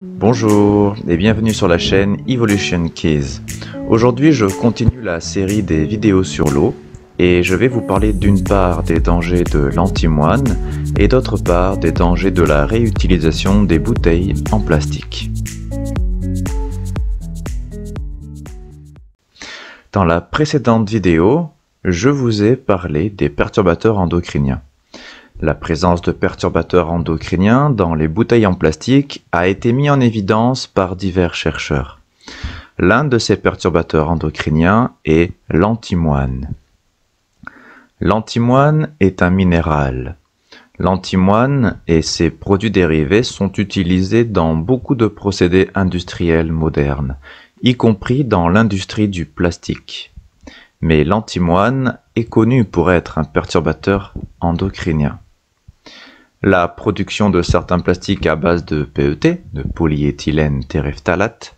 Bonjour et bienvenue sur la chaîne Evolution Keys. Aujourd'hui je continue la série des vidéos sur l'eau et je vais vous parler d'une part des dangers de l'antimoine et d'autre part des dangers de la réutilisation des bouteilles en plastique. Dans la précédente vidéo, je vous ai parlé des perturbateurs endocriniens. La présence de perturbateurs endocriniens dans les bouteilles en plastique a été mise en évidence par divers chercheurs. L'un de ces perturbateurs endocriniens est l'antimoine. L'antimoine est un minéral. L'antimoine et ses produits dérivés sont utilisés dans beaucoup de procédés industriels modernes, y compris dans l'industrie du plastique. Mais l'antimoine est connu pour être un perturbateur endocrinien. La production de certains plastiques à base de PET, de polyéthylène terephthalate,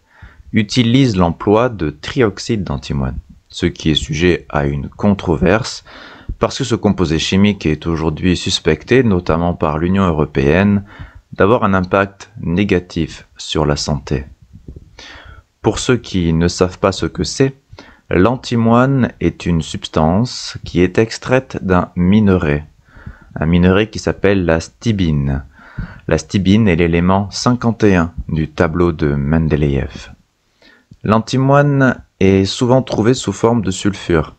utilise l'emploi de trioxyde d'antimoine, ce qui est sujet à une controverse parce que ce composé chimique est aujourd'hui suspecté, notamment par l'Union européenne, d'avoir un impact négatif sur la santé. Pour ceux qui ne savent pas ce que c'est, l'antimoine est une substance qui est extraite d'un minerai. Un minerai qui s'appelle la stibine. La stibine est l'élément 51 du tableau de Mendeleïev. L'antimoine est souvent trouvé sous forme de sulfure.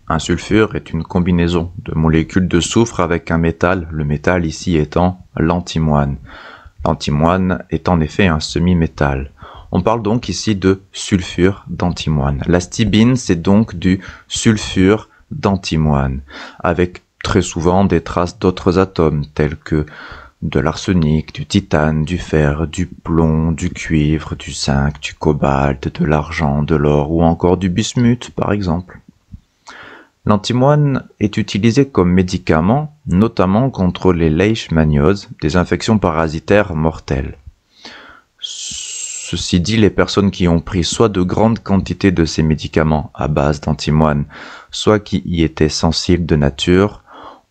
Un sulfure est une combinaison de molécules de soufre avec un métal, le métal ici étant l'antimoine. L'antimoine est en effet un semi-métal. On parle donc ici de sulfure d'antimoine. La stibine, c'est donc du sulfure d'antimoine, avec très souvent des traces d'autres atomes tels que de l'arsenic, du titane, du fer, du plomb, du cuivre, du zinc, du cobalt, de l'argent, de l'or ou encore du bismuth par exemple. L'antimoine est utilisé comme médicament, notamment contre les leishmanioses, des infections parasitaires mortelles. Ceci dit, les personnes qui ont pris soit de grandes quantités de ces médicaments à base d'antimoine, soit qui y étaient sensibles de nature,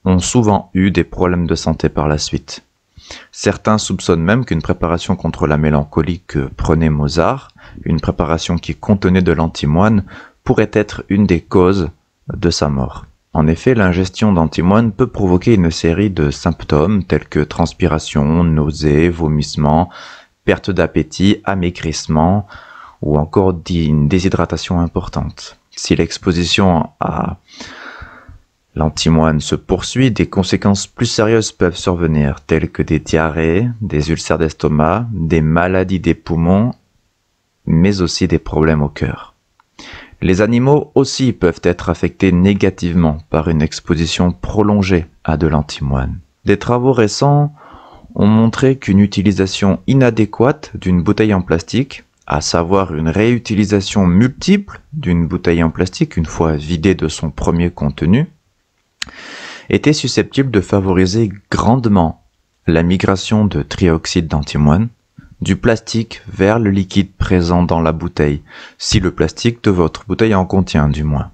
ont souvent eu des problèmes de santé par la suite. Certains soupçonnent même qu'une préparation contre la mélancolie que prenait Mozart, une préparation qui contenait de l'antimoine, pourrait être une des causes de sa mort. En effet, l'ingestion d'antimoine peut provoquer une série de symptômes tels que transpiration, nausées, vomissements, perte d'appétit, amaigrissement ou encore une déshydratation importante. Si l'exposition à l'antimoine se poursuit, des conséquences plus sérieuses peuvent survenir, telles que des diarrhées, des ulcères d'estomac, des maladies des poumons, mais aussi des problèmes au cœur. Les animaux aussi peuvent être affectés négativement par une exposition prolongée à de l'antimoine. Des travaux récents ont montré qu'une utilisation inadéquate d'une bouteille en plastique, à savoir une réutilisation multiple d'une bouteille en plastique une fois vidée de son premier contenu, était susceptible de favoriser grandement la migration de trioxyde d'antimoine du plastique vers le liquide présent dans la bouteille, si le plastique de votre bouteille en contient du moins.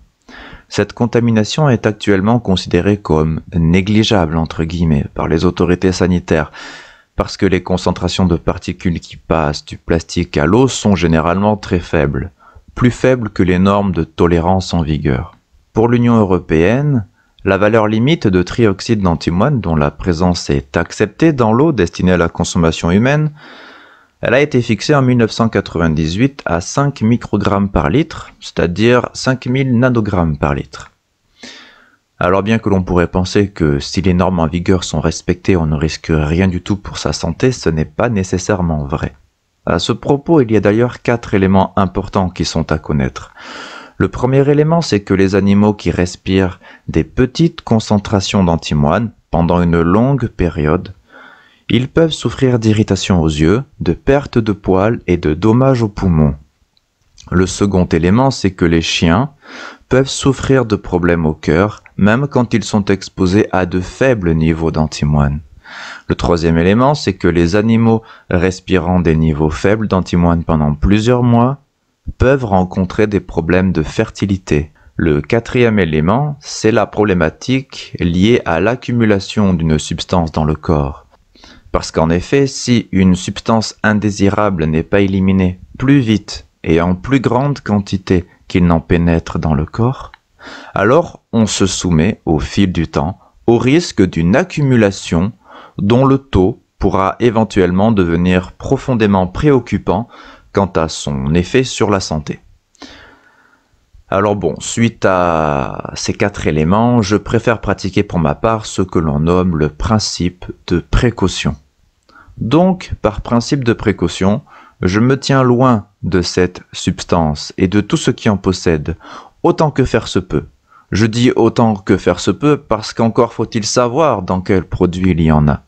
Cette contamination est actuellement considérée comme négligeable entre guillemets par les autorités sanitaires parce que les concentrations de particules qui passent du plastique à l'eau sont généralement très faibles, plus faibles que les normes de tolérance en vigueur. Pour l'Union européenne, la valeur limite de trioxyde d'antimoine, dont la présence est acceptée dans l'eau destinée à la consommation humaine, elle a été fixée en 1998 à 5 microgrammes par litre, c'est-à-dire 5000 nanogrammes par litre. Alors bien que l'on pourrait penser que si les normes en vigueur sont respectées, on ne risque rien du tout pour sa santé, ce n'est pas nécessairement vrai. À ce propos, il y a d'ailleurs 4 éléments importants qui sont à connaître. Le premier élément, c'est que les animaux qui respirent des petites concentrations d'antimoine pendant une longue période, ils peuvent souffrir d'irritation aux yeux, de perte de poils et de dommages aux poumons. Le second élément, c'est que les chiens peuvent souffrir de problèmes au cœur, même quand ils sont exposés à de faibles niveaux d'antimoine. Le troisième élément, c'est que les animaux respirant des niveaux faibles d'antimoine pendant plusieurs mois peuvent rencontrer des problèmes de fertilité. Le quatrième élément, c'est la problématique liée à l'accumulation d'une substance dans le corps. Parce qu'en effet, si une substance indésirable n'est pas éliminée plus vite et en plus grande quantité qu'il n'en pénètre dans le corps, alors on se soumet au fil du temps au risque d'une accumulation dont le taux pourra éventuellement devenir profondément préoccupant quant à son effet sur la santé. Alors bon, suite à ces 4 éléments, je préfère pratiquer pour ma part ce que l'on nomme le principe de précaution. Donc, par principe de précaution, je me tiens loin de cette substance et de tout ce qui en possède, autant que faire se peut. Je dis autant que faire se peut parce qu'encore faut-il savoir dans quel produit il y en a.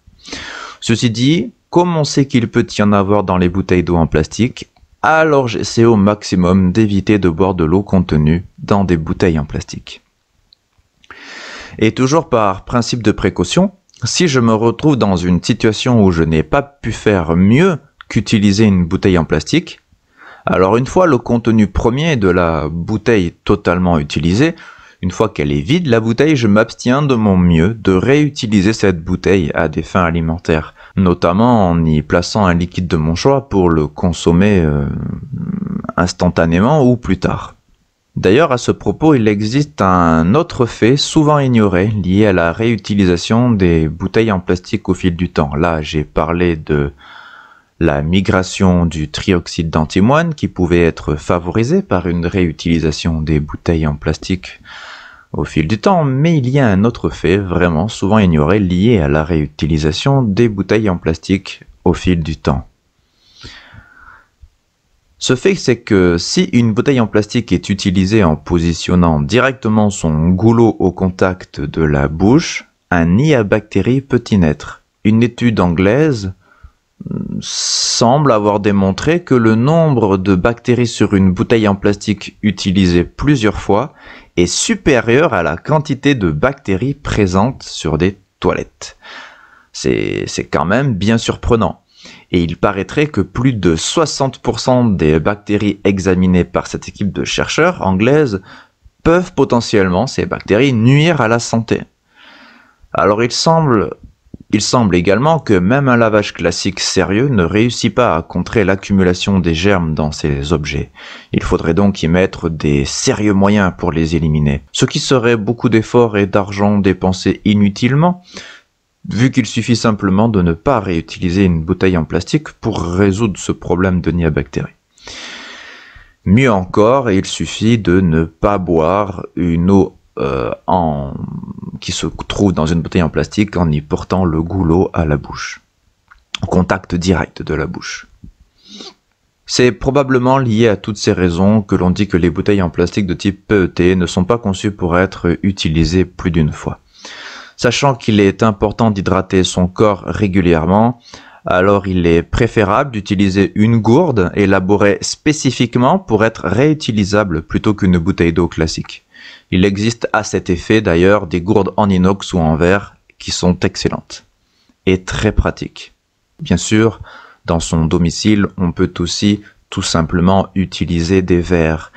Ceci dit, comme on sait qu'il peut y en avoir dans les bouteilles d'eau en plastique, alors j'essaie au maximum d'éviter de boire de l'eau contenue dans des bouteilles en plastique. Et toujours par principe de précaution, si je me retrouve dans une situation où je n'ai pas pu faire mieux qu'utiliser une bouteille en plastique, alors une fois le contenu premier de la bouteille totalement utilisé, une fois qu'elle est vide, la bouteille, je m'abstiens de mon mieux de réutiliser cette bouteille à des fins alimentaires, notamment en y plaçant un liquide de mon choix pour le consommer instantanément ou plus tard. D'ailleurs, à ce propos, il existe un autre fait souvent ignoré lié à la réutilisation des bouteilles en plastique au fil du temps. Là, j'ai parlé de la migration du trioxyde d'antimoine qui pouvait être favorisée par une réutilisation des bouteilles en plastique au fil du temps, mais il y a un autre fait vraiment souvent ignoré lié à la réutilisation des bouteilles en plastique au fil du temps. Ce fait, c'est que si une bouteille en plastique est utilisée en positionnant directement son goulot au contact de la bouche, un nid à bactéries peut y naître. Une étude anglaise semble avoir démontré que le nombre de bactéries sur une bouteille en plastique utilisée plusieurs fois est supérieur à la quantité de bactéries présentes sur des toilettes. C'est quand même bien surprenant. Et il paraîtrait que plus de 60% des bactéries examinées par cette équipe de chercheurs anglaises peuvent potentiellement, ces bactéries, nuire à la santé. Alors il semble également que même un lavage classique sérieux ne réussit pas à contrer l'accumulation des germes dans ces objets. Il faudrait donc y mettre des sérieux moyens pour les éliminer, ce qui serait beaucoup d'efforts et d'argent dépensés inutilement, vu qu'il suffit simplement de ne pas réutiliser une bouteille en plastique pour résoudre ce problème de nid à bactéries. Mieux encore, il suffit de ne pas boire une eau qui se trouve dans une bouteille en plastique en y portant le goulot à la bouche, au contact direct de la bouche. C'est probablement lié à toutes ces raisons que l'on dit que les bouteilles en plastique de type PET ne sont pas conçues pour être utilisées plus d'une fois. Sachant qu'il est important d'hydrater son corps régulièrement, alors il est préférable d'utiliser une gourde élaborée spécifiquement pour être réutilisable plutôt qu'une bouteille d'eau classique. Il existe à cet effet d'ailleurs des gourdes en inox ou en verre qui sont excellentes et très pratiques. Bien sûr, dans son domicile, on peut aussi tout simplement utiliser des verres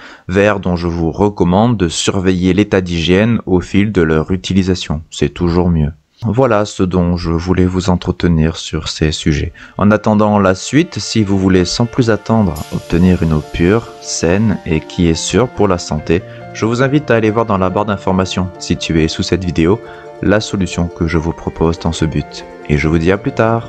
dont je vous recommande de surveiller l'état d'hygiène au fil de leur utilisation, c'est toujours mieux. Voilà ce dont je voulais vous entretenir sur ces sujets. En attendant la suite, si vous voulez sans plus attendre obtenir une eau pure, saine et qui est sûre pour la santé, je vous invite à aller voir dans la barre d'informations située sous cette vidéo la solution que je vous propose dans ce but. Et je vous dis à plus tard.